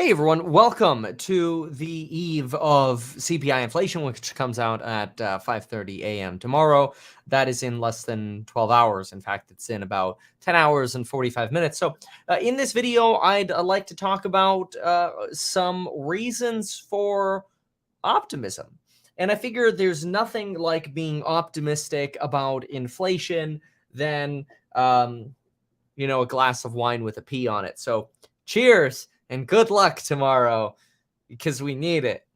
Hey everyone, welcome to the eve of CPI inflation, which comes out at 5:30 a.m. tomorrow. That is in less than 12 hours. In fact, it's in about 10 hours and 45 minutes. So in this video, I'd like to talk about some reasons for optimism. And I figure there's nothing like being optimistic about inflation than, a glass of wine with a P on it. So cheers and good luck tomorrow because we need it.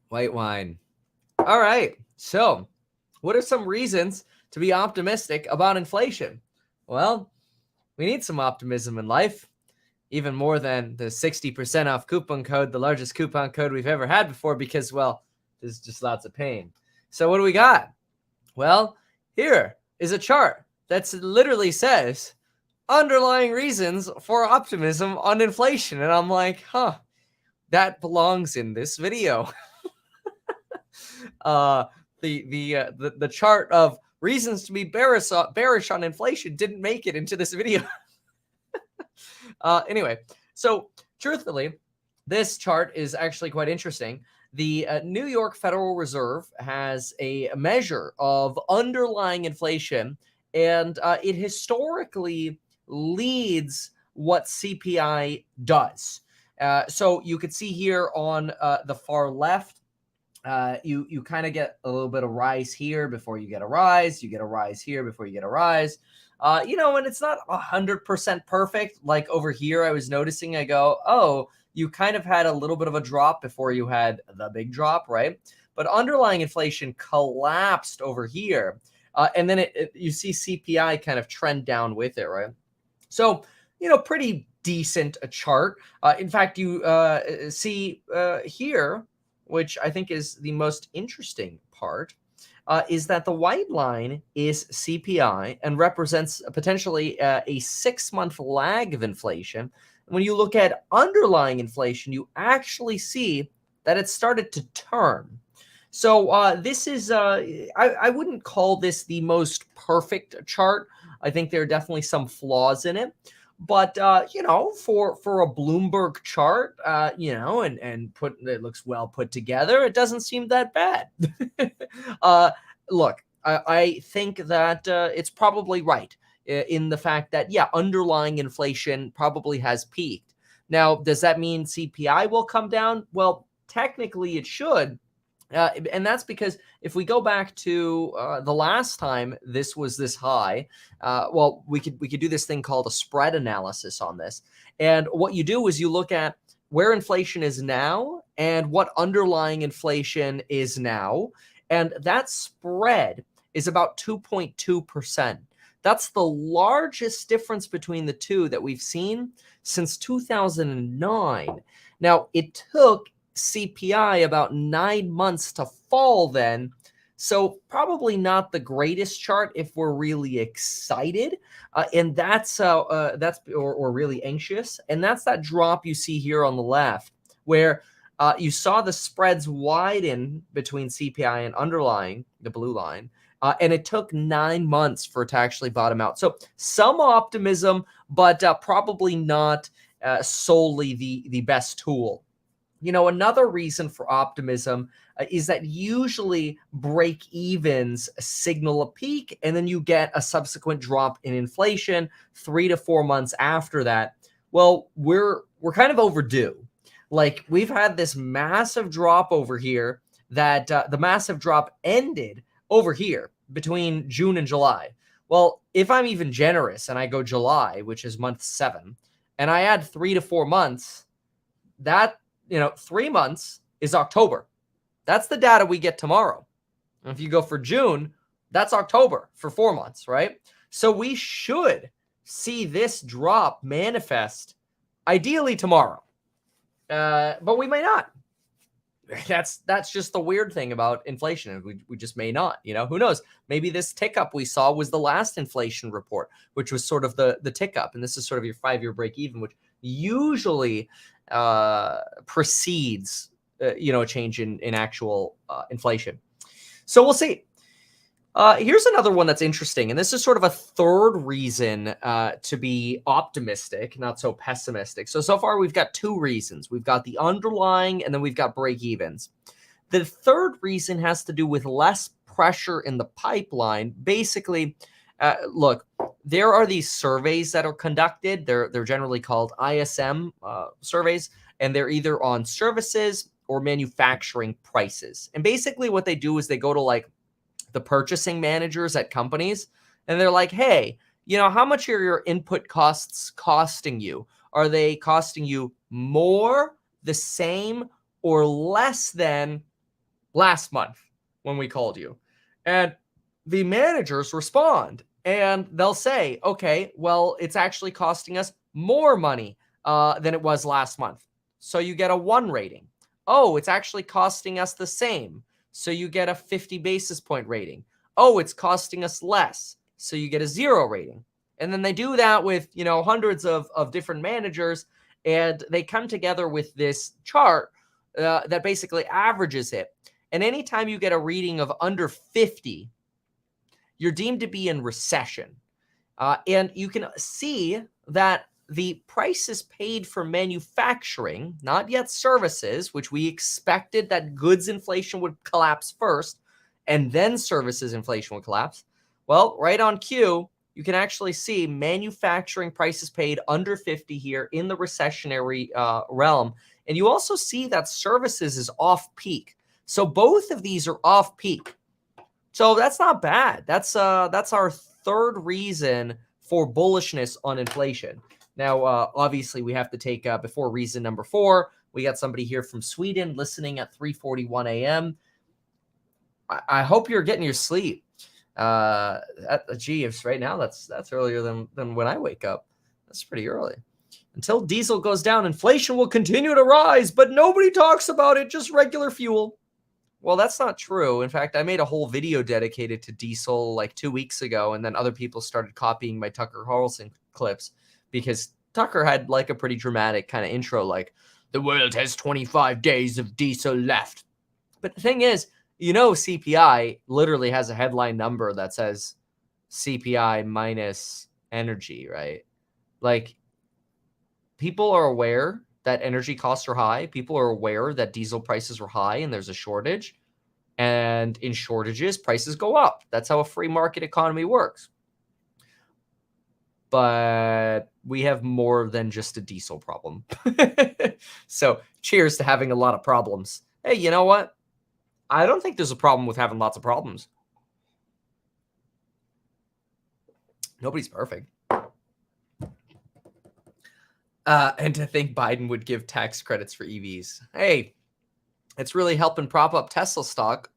White wine. All right. So, what are some reasons to be optimistic about inflation? Well, we need some optimism in life, even more than the 60% off coupon code, the largest coupon code we've ever had before, because, well, there's just lots of pain. So, what do we got? Well, here is a chart that literally says underlying reasons for optimism on inflation. And I'm like, that belongs in this video. The chart of reasons to be bearish on inflation didn't make it into this video. Anyway, so truthfully, this chart is actually quite interesting. The New York Federal Reserve has a measure of underlying inflation, and it historically leads what CPI does. So you could see here on the far left, you kind of get a little bit of rise here before you get a rise. You get a rise here before you get a rise. And it's not 100% perfect. Like over here, I was noticing, I go, oh, you kind of had a little bit of a drop before you had the big drop, right? But underlying inflation collapsed over here. And then you see CPI kind of trend down with it, right? So, pretty decent a chart. In fact, you see here, which I think is the most interesting part, is that the white line is CPI and represents potentially a 6-month lag of inflation. When you look at underlying inflation, you actually see that it started to turn. So this is, I wouldn't call this the most perfect chart. I think there are definitely some flaws in it. But for a Bloomberg chart, and put it looks well put together, it doesn't seem that bad. Look, I think that it's probably right in the fact that underlying inflation probably has peaked. Now, does that mean CPI will come down? Well, technically, it should. And that's because if we go back to the last time this was this high, we could do this thing called a spread analysis on this. And what you do is you look at where inflation is now and what underlying inflation is now, and that spread is about 2.2%. That's the largest difference between the two that we've seen since 2009. Now, it took CPI about 9 months to fall then. So probably not the greatest chart if we're really excited, and that's or really anxious, and that's that drop you see here on the left, where you saw the spreads widen between CPI and underlying, the blue line, and it took 9 months for it to actually bottom out. So some optimism, but probably not solely the best tool. Another reason for optimism is that usually break evens signal a peak, and then you get a subsequent drop in inflation 3 to 4 months after that. Well, we're kind of overdue. Like, we've had this massive drop over here that the massive drop ended over here between June and July. Well, if I'm even generous and I go July, which is month 7, and I add 3 to 4 months, that 3 months is October. That's the data we get tomorrow. And if you go for June, that's October for 4 months, right? So we should see this drop manifest ideally tomorrow. But we may not. That's just the weird thing about inflation. We just may not, who knows? Maybe this tick up we saw was the last inflation report, which was sort of the tick up. And this is sort of your 5-year break even, which usually precedes, a change in actual inflation. So we'll see. Here's another one that's interesting, and this is sort of a third reason to be optimistic, not so pessimistic. So far we've got two reasons. We've got the underlying, and then we've got break evens. The third reason has to do with less pressure in the pipeline. Basically, look, there are these surveys that are conducted. They're generally called ISM surveys, and they're either on services or manufacturing prices. And basically what they do is they go to like the purchasing managers at companies, and they're like, hey, how much are your input costs costing you? Are they costing you more, the same, or less than last month when we called you? And the managers respond, and they'll say, okay, well, it's actually costing us more money than it was last month. So you get a 1 rating. Oh, it's actually costing us the same. So you get a 50 basis point rating. Oh, it's costing us less. So you get a 0 rating. And then they do that with, hundreds of different managers, and they come together with this chart that basically averages it. And anytime you get a reading of under 50, you're deemed to be in recession. And you can see that the prices paid for manufacturing, not yet services, which we expected that goods inflation would collapse first, and then services inflation would collapse. Well, right on cue, you can actually see manufacturing prices paid under 50 here in the recessionary realm. And you also see that services is off peak. So both of these are off peak. So that's not bad. That's our third reason for bullishness on inflation. Now, obviously, we have to take before reason number 4. We got somebody here from Sweden listening at 3:41 a.m. I hope you're getting your sleep. If right now that's earlier than when I wake up. That's pretty early. Until diesel goes down, inflation will continue to rise, but nobody talks about it. Just regular fuel. Well, that's not true. In fact, I made a whole video dedicated to diesel like 2 weeks ago, and then other people started copying my Tucker Carlson clips because Tucker had like a pretty dramatic kind of intro, like, the world has 25 days of diesel left. But the thing is, CPI literally has a headline number that says CPI minus energy, right? Like, people are aware that energy costs are high. People are aware that diesel prices are high and there's a shortage. And in shortages, prices go up. That's how a free market economy works. But we have more than just a diesel problem. So cheers to having a lot of problems. Hey, you know what? I don't think there's a problem with having lots of problems. Nobody's perfect. And to think Biden would give tax credits for EVs. Hey, it's really helping prop up Tesla stock.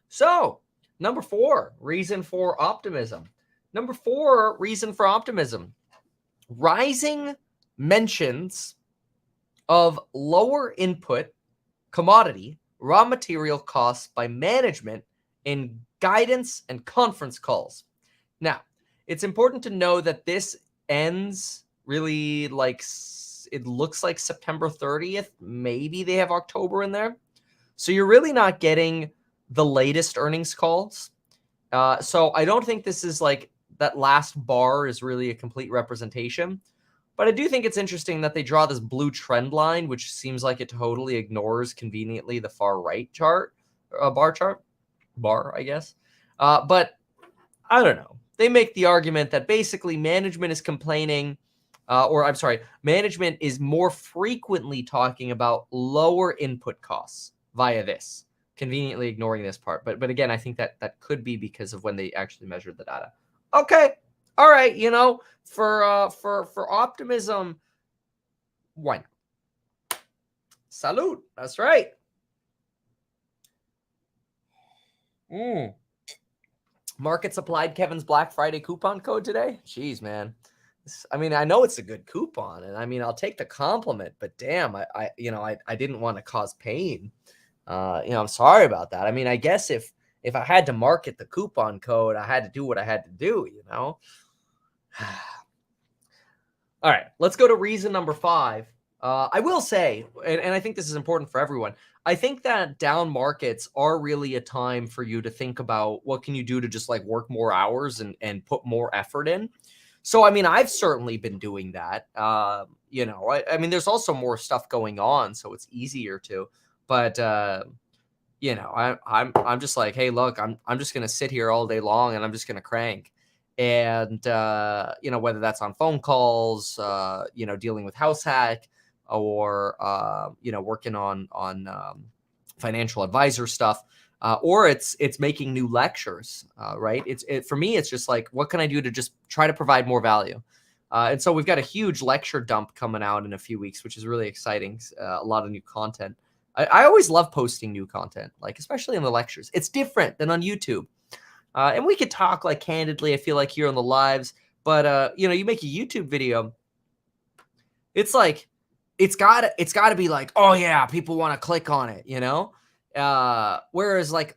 So, number 4, reason for optimism. Number 4, reason for optimism. Rising mentions of lower input commodity raw material costs by management in guidance and conference calls. Now, it's important to know that this ends really like, it looks like September 30th. Maybe they have October in there. So you're really not getting the latest earnings calls. So I don't think this is like that last bar is really a complete representation. But I do think it's interesting that they draw this blue trend line, which seems like it totally ignores conveniently the far right chart, bar, I guess. But I don't know. They make the argument that basically management is complaining, management is more frequently talking about lower input costs via this, conveniently ignoring this part. But again, I think that could be because of when they actually measured the data. Okay. All right. For optimism, why not? Salute. That's right. Markets applied Kevin's Black Friday coupon code today. Jeez, man. I mean, I know it's a good coupon, and I mean, I'll take the compliment, but damn, I didn't want to cause pain. I'm sorry about that. I mean, I guess if I had to market the coupon code, I had to do what I had to do, All right, let's go to reason number 5. I will say, and I think this is important for everyone. I think that down markets are really a time for you to think about what can you do to just like work more hours and put more effort in. So, I mean, I've certainly been doing that. I mean, there's also more stuff going on, so it's easier to. But I'm just like, hey, look, I'm just gonna sit here all day long and I'm just gonna crank. And whether that's on phone calls, dealing with house hack or working on financial advisor stuff. Or it's making new lectures, right? For me, it's just like, what can I do to just try to provide more value? And so we've got a huge lecture dump coming out in a few weeks, which is really exciting. A lot of new content. I always love posting new content, like especially in the lectures. It's different than on YouTube. And we could talk like candidly, I feel like here on the lives, but you make a YouTube video, it's like it's gotta be like, oh yeah, people want to click on it, whereas like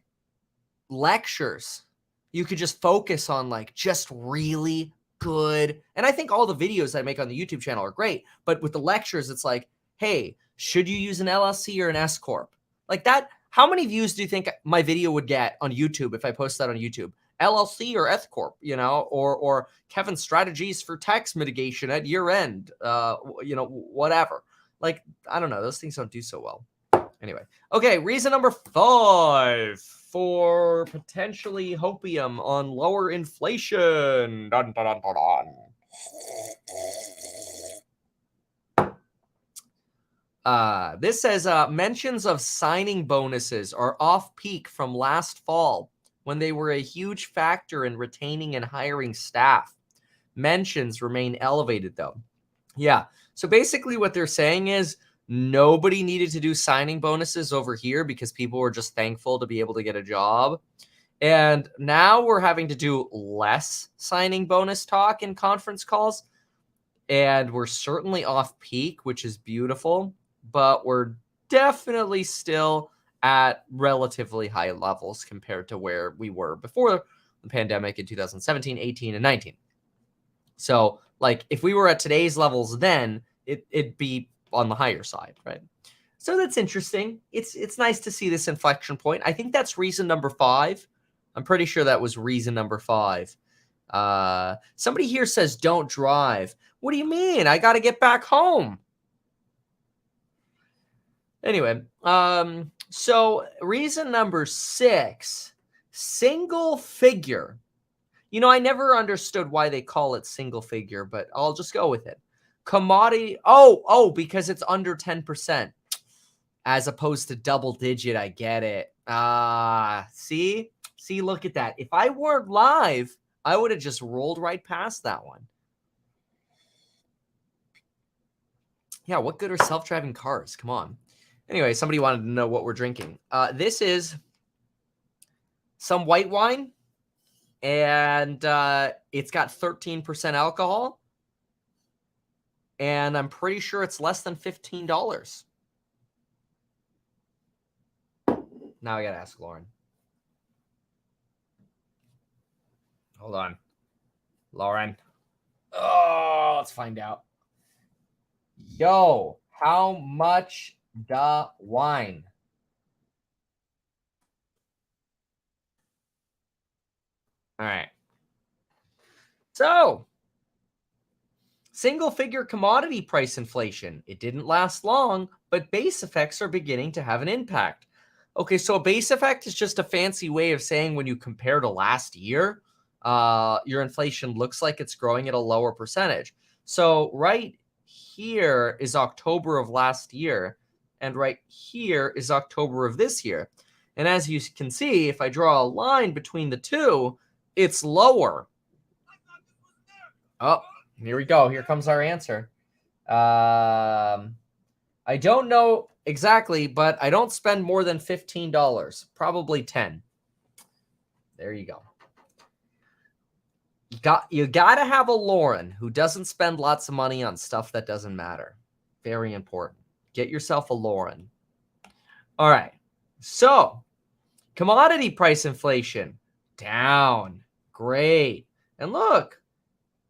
lectures, you could just focus on like just really good. And I think all the videos I make on the YouTube channel are great, but with the lectures, it's like, hey, should you use an LLC or an S corp? Like that. How many views do you think my video would get on YouTube if I post that on YouTube? LLC or S corp, or Kevin's strategies for tax mitigation at year end, whatever. Like, I don't know. Those things don't do so well. Anyway, okay, reason number 5 for potentially hopium on lower inflation. Dun, dun, dun, dun, dun. This says mentions of signing bonuses are off peak from last fall when they were a huge factor in retaining and hiring staff. Mentions remain elevated though. Yeah. So basically what they're saying is nobody needed to do signing bonuses over here because people were just thankful to be able to get a job. And now we're having to do less signing bonus talk in conference calls. And we're certainly off peak, which is beautiful, but we're definitely still at relatively high levels compared to where we were before the pandemic in 2017, 18, and 19. So, like, if we were at today's levels then, it'd be on the higher side, right? So that's interesting. It's nice to see this inflection point. I think that's reason number 5. I'm pretty sure that was reason number 5. Somebody here says don't drive. What do you mean? I got to get back home. Anyway, so reason number 6, single figure. I never understood why they call it single figure, but I'll just go with it. Commodity. Oh, because it's under 10% as opposed to double digit. I get it. See, look at that. If I weren't live, I would have just rolled right past that one. Yeah, what good are self-driving cars? Come on. Anyway, somebody wanted to know what we're drinking. This is some white wine, and it's got 13% alcohol, and I'm pretty sure it's less than $15. Now I gotta ask Lauren. Hold on. Lauren. Oh, let's find out. Yo, how much the wine? All right. So, single figure commodity price inflation. It didn't last long, but base effects are beginning to have an impact. Okay, so a base effect is just a fancy way of saying when you compare to last year, your inflation looks like it's growing at a lower percentage. So right here is October of last year, and right here is October of this year. And as you can see, if I draw a line between the two, it's lower. Oh, here we go. Here comes our answer. I don't know exactly, but I don't spend more than $15. Probably 10. There you go. You gotta have a Lauren who doesn't spend lots of money on stuff that doesn't matter. Very important. Get yourself a Lauren. All right. So, commodity price inflation down. Great. And look,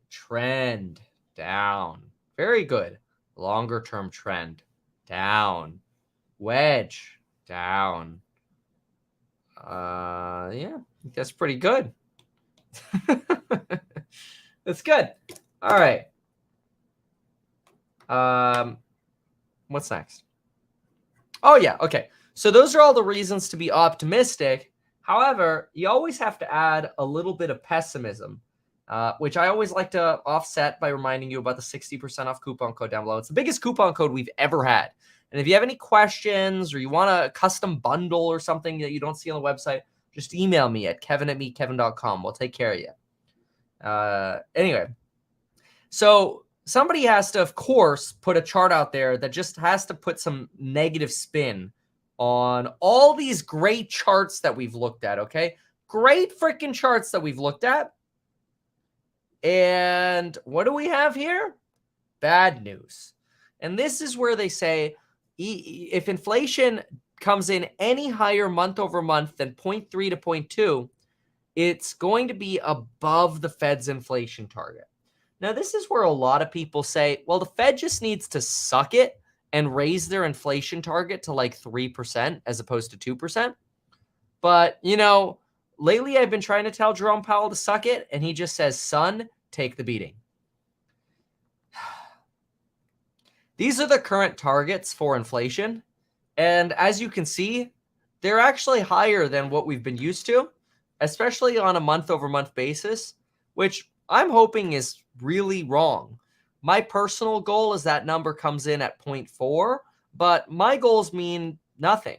trend down. Very good. Longer term trend, down. Wedge, down. Yeah, that's pretty good. That's good. All right. What's next? Oh, yeah. Okay. So those are all the reasons to be optimistic. However, you always have to add a little bit of pessimism, which I always like to offset by reminding you about the 60% off coupon code down below. It's the biggest coupon code we've ever had. And if you have any questions or you want a custom bundle or something that you don't see on the website, just email me at kevin@meetkevin.com. We'll take care of you. Anyway, so somebody has to, of course, put a chart out there that just has to put some negative spin on all these great charts that we've looked at, okay? Great freaking charts that we've looked at. And what do we have here? Bad news. And this is where they say if inflation comes in any higher month over month than 0.3 to 0.2, it's going to be above the Fed's inflation target. Now, this is where a lot of people say, well, the Fed just needs to suck it and raise their inflation target to like 3% as opposed to 2%. But, lately I've been trying to tell Jerome Powell to suck it, and he just says, son, take the beating. These are the current targets for inflation. And as you can see, they're actually higher than what we've been used to, especially on a month-over-month basis, which I'm hoping is really wrong. My personal goal is that number comes in at 0.4, but my goals mean nothing.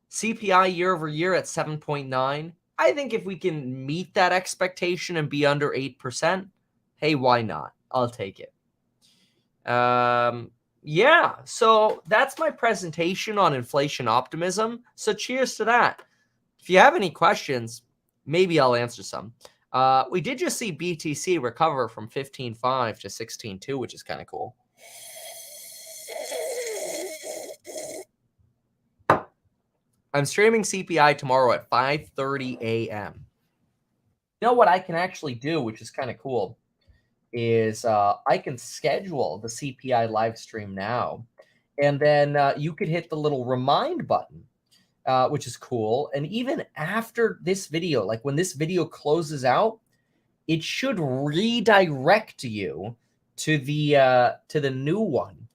CPI year over year at 7.9. I think if we can meet that expectation and be under 8%, hey, why not? I'll take it. Yeah, so that's my presentation on inflation optimism. So cheers to that. If you have any questions, maybe I'll answer some. We did just see BTC recover from 15.5 to 16.2, which is kind of cool. I'm streaming CPI tomorrow at 5:30 a.m. You know what I can actually do, which is kind of cool, is I can schedule the CPI live stream now, and then you could hit the little remind button, which is cool. And even after this video, like when this video closes out, it should redirect you to the new one.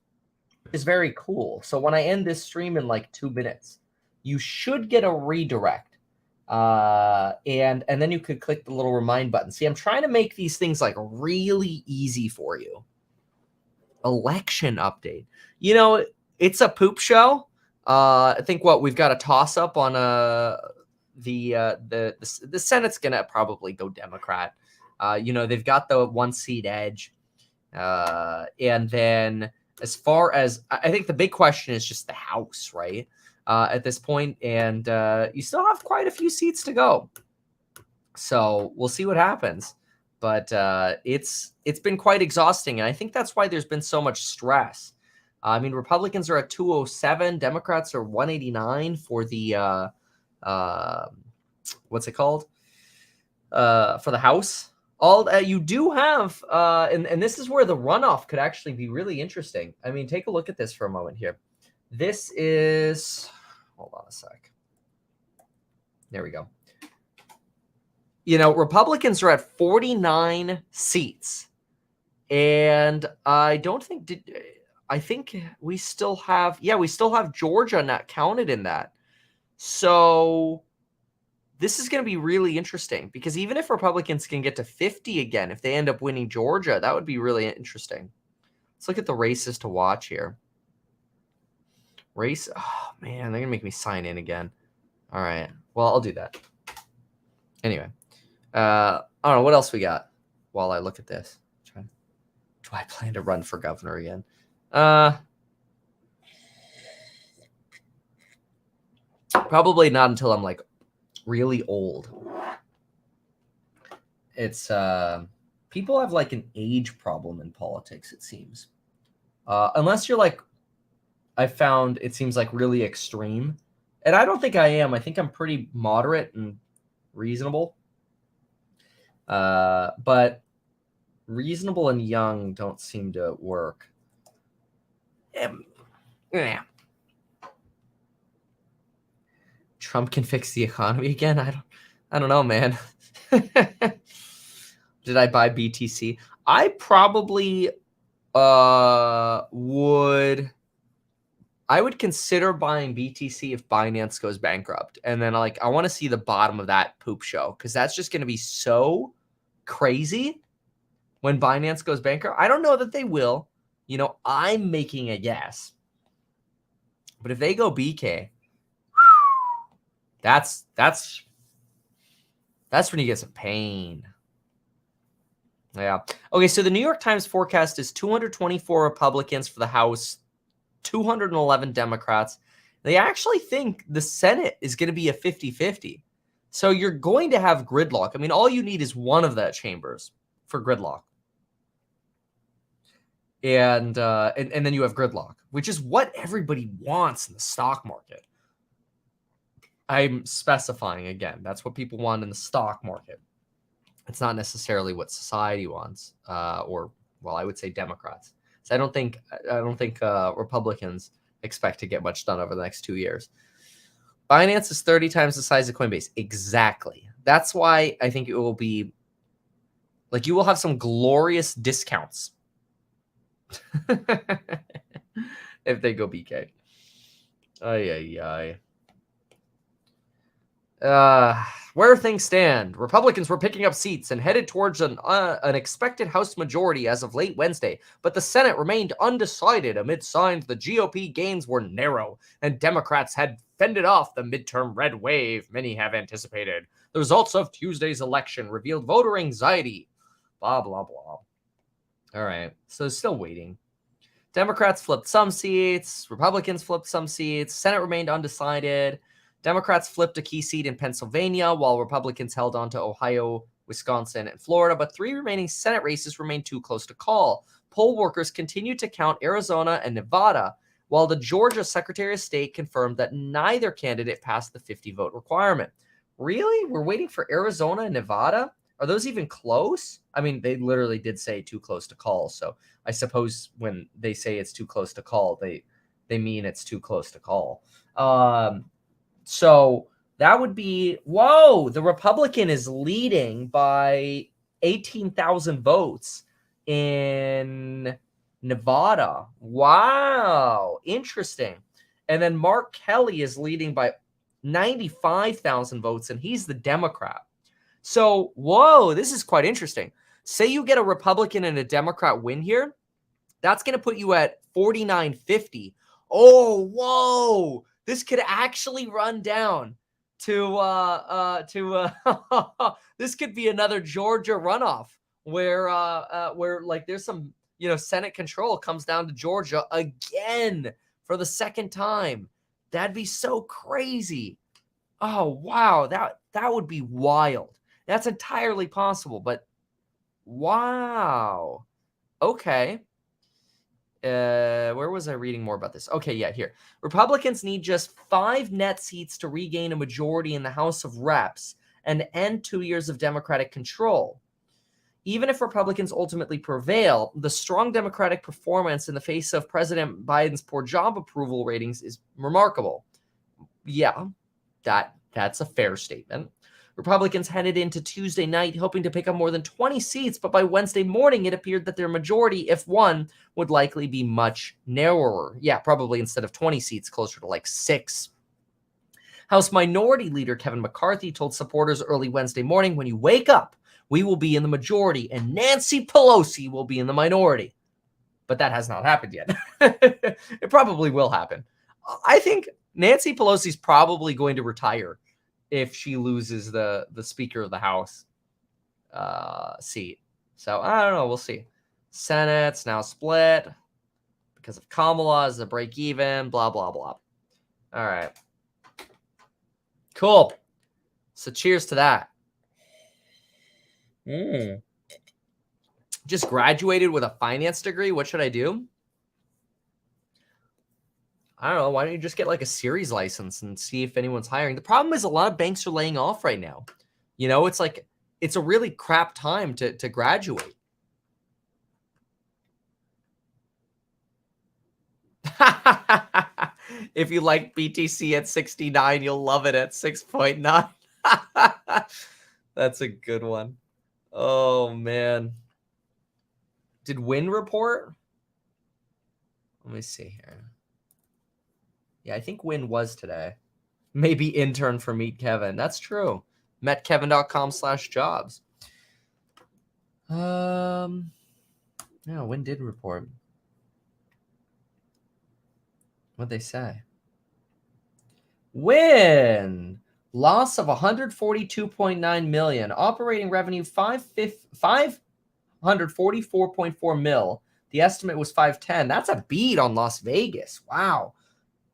It's very cool. So when I end this stream in like 2 minutes, you should get a redirect. And then you could click the little remind button. See, I'm trying to make these things like really easy for you. Election update. It's a poop show. I think we've got a toss up on the Senate's gonna probably go Democrat. They've got the 1-seat edge. And then as far as I think the big question is just the House, right? At this point, and you still have quite a few seats to go. So we'll see what happens. But it's been quite exhausting, and I think that's why there's been so much stress. I mean, Republicans are at 207, Democrats are 189 for the what's it called? For the House. You do have, and this is where the runoff could actually be really interesting. I mean, take a look at this for a moment here. This is, hold on a sec. There we go. Republicans are at 49 seats. And I don't think, I think we still have, we still have Georgia not counted in that. So this is going to be really interesting because even if Republicans can get to 50 again, if they end up winning Georgia, that would be really interesting. Let's look at the races to watch here. Race. Oh, man, they're going to make me sign in again. All right. Well, I'll do that. Anyway. I don't know. What else we got while I look at this? Do I plan to run for governor again? Probably not until I'm like really old. It's people have like an age problem in politics, it seems. Unless you're like, I found it seems like really extreme. And I don't think I am. I think I'm pretty moderate and reasonable. But reasonable and young don't seem to work. Yeah. Trump can fix the economy again. I don't know, man. Did I buy BTC? I probably would. I would consider buying BTC if Binance goes bankrupt. And then I want to see the bottom of that poop show, because that's just going to be so crazy when Binance goes bankrupt. I don't know that they will. I'm making a guess. But if they go BK, that's when you get some pain. Yeah. Okay, so the New York Times forecast is 224 Republicans for the House, 211 Democrats. They actually think the Senate is going to be a 50-50. So you're going to have gridlock. I mean, all you need is one of the chambers for gridlock. And then you have gridlock, which is what everybody wants in the stock market. I'm specifying again. That's what people want in the stock market. It's not necessarily what society wants, I would say Democrats. So I don't think Republicans expect to get much done over the next 2 years. Binance is 30 times the size of Coinbase. Exactly. That's why I think it will be you will have some glorious discounts if they go BK. Where things stand, Republicans were picking up seats and headed towards an expected House majority as of late Wednesday, but the Senate remained undecided amid signs the GOP gains were narrow and Democrats had fended off the midterm red wave many have anticipated. The results of Tuesday's election revealed voter anxiety. Blah, blah, blah. All right, so still waiting. Democrats flipped some seats. Republicans flipped some seats. Senate remained undecided. Democrats flipped a key seat in Pennsylvania, while Republicans held on to Ohio, Wisconsin, and Florida, but 3 remaining Senate races remained too close to call. Poll workers continued to count Arizona and Nevada, while the Georgia Secretary of State confirmed that neither candidate passed the 50-vote requirement. Really? We're waiting for Arizona and Nevada? Are those even close? I mean, they literally did say too close to call, so I suppose when they say it's too close to call, they mean it's too close to call. So that would be, whoa, the Republican is leading by 18,000 votes in Nevada. Wow, interesting. And then Mark Kelly is leading by 95,000 votes, and he's the Democrat. So, whoa, this is quite interesting. Say you get a Republican and a Democrat win here, that's going to put you at 4950. Oh, whoa. This could actually run down to this could be another Georgia runoff where there's some, Senate control comes down to Georgia again for the second time. That'd be so crazy. Oh, wow. That would be wild. That's entirely possible, but wow. Okay. Where was I reading more about this? Okay, yeah, here. Republicans need just 5 net seats to regain a majority in the House of Reps and end 2 years of Democratic control. Even if Republicans ultimately prevail, the strong Democratic performance in the face of President Biden's poor job approval ratings is remarkable. Yeah, that's a fair statement. Republicans headed into Tuesday night hoping to pick up more than 20 seats, but by Wednesday morning, it appeared that their majority, if won, would likely be much narrower. Yeah, probably instead of 20 seats, closer to 6. House Minority Leader Kevin McCarthy told supporters early Wednesday morning, when you wake up, we will be in the majority and Nancy Pelosi will be in the minority. But that has not happened yet. It probably will happen. I think Nancy Pelosi's probably going to retire if she loses the Speaker of the House seat. So I don't know. We'll see. Senate's now split because of Kamala as a break even, blah, blah, blah. All right. Cool. So cheers to that. Just graduated with a finance degree. What should I do? I don't know. Why don't you just get a series license and see if anyone's hiring? The problem is a lot of banks are laying off right now. It's a really crap time to graduate. If you like BTC at 69, you'll love it at 6.9. That's a good one. Oh, man. Did Win report? Let me see here. Yeah, I think Win was today. Maybe intern for Meet Kevin. That's true. metkevin.com/jobs. Yeah, Win did report. What'd they say? Win! Loss of 142.9 million. Operating revenue 544.4 mil. The estimate was 510. That's a beat on Las Vegas. Wow.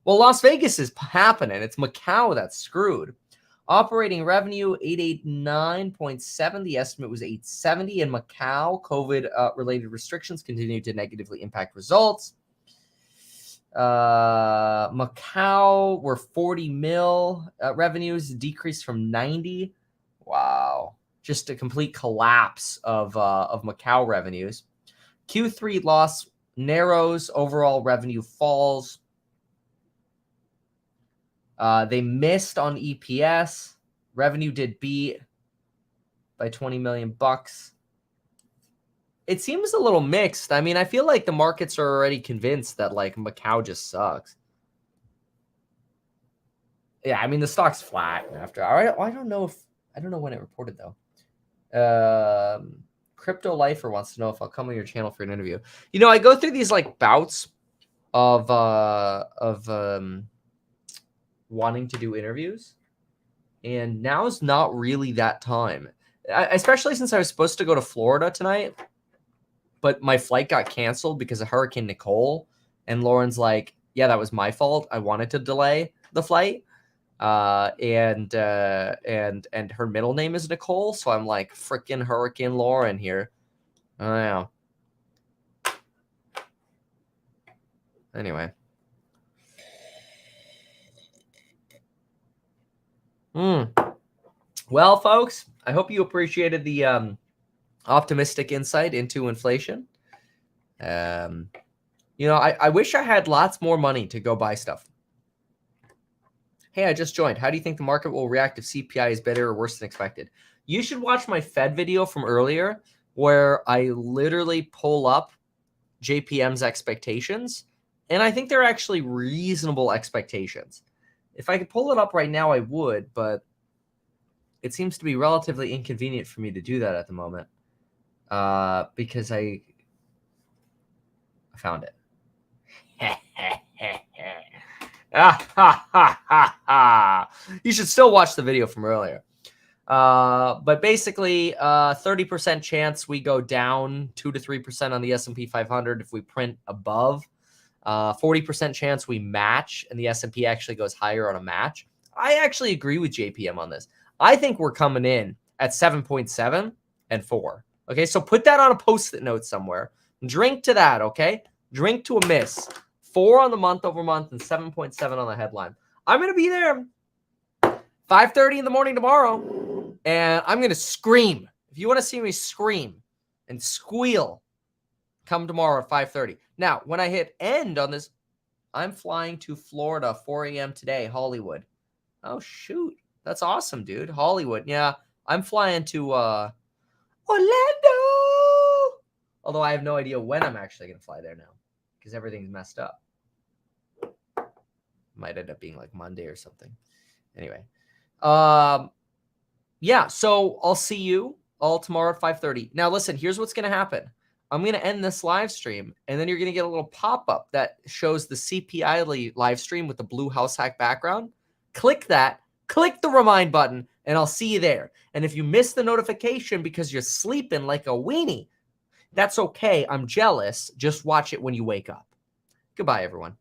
Well, Las Vegas is happening. It's Macau that's screwed. Operating revenue 889.7. The estimate was 870 in Macau. COVID-related restrictions continued to negatively impact results. Macau were 40 mil revenues, decreased from 90. Wow. Just a complete collapse of Macau revenues. Q3 loss narrows, overall revenue falls. They missed on EPS. Revenue did beat by 20 million bucks. It seems a little mixed. I mean, I feel like the markets are already convinced that like Macau just sucks. Yeah, I mean the stock's flat after. I don't know when it reported though. Crypto Lifer wants to know if I'll come on your channel for an interview. You know, I go through these like bouts of wanting to do interviews, and now is not really that time. Especially since I was supposed to go to Florida tonight, but my flight got canceled because of Hurricane Nicole. And Lauren's like, yeah, that was my fault. I wanted to delay the flight. And her middle name is Nicole. So I'm like, freaking Hurricane Lauren here. I don't know. Anyway. Well, folks, I hope you appreciated the optimistic insight into inflation. You know, I wish I had lots more money to go buy stuff. Hey, I just joined. How do you think the market will react if CPI is better or worse than expected? You should watch my Fed video from earlier where I literally pull up JPM's expectations, and I think they're actually reasonable expectations. If I could pull it up right now, I would, but it seems to be relatively inconvenient for me to do that at the moment because I found it. You should still watch the video from earlier. But basically, 30% chance we go down 2 to 3% on the S&P 500 if we print above. 40% chance we match and the S&P actually goes higher on a match. I actually agree with JPM on this. I think we're coming in at 7.7 and 4. Okay, so put that on a post-it note somewhere. Drink to that, okay? Drink to a miss. 4 on the month over month and 7.7 on the headline. I'm going to be there 5:30 in the morning tomorrow, and I'm going to scream. If you want to see me scream and squeal, come tomorrow at 5:30. Now, when I hit end on this, I'm flying to Florida, 4 a.m. today, Hollywood. Oh, shoot. That's awesome, dude. Hollywood. Yeah, I'm flying to Orlando. Although I have no idea when I'm actually going to fly there now because everything's messed up. Might end up being like Monday or something. Anyway. Yeah, so I'll see you all tomorrow at 5:30. Now, listen, here's what's going to happen. I'm going to end this live stream, and then you're going to get a little pop-up that shows the CPI live stream with the blue house hack background. Click that. Click the remind button, and I'll see you there. And if you miss the notification because you're sleeping like a weenie, that's okay. I'm jealous. Just watch it when you wake up. Goodbye, everyone.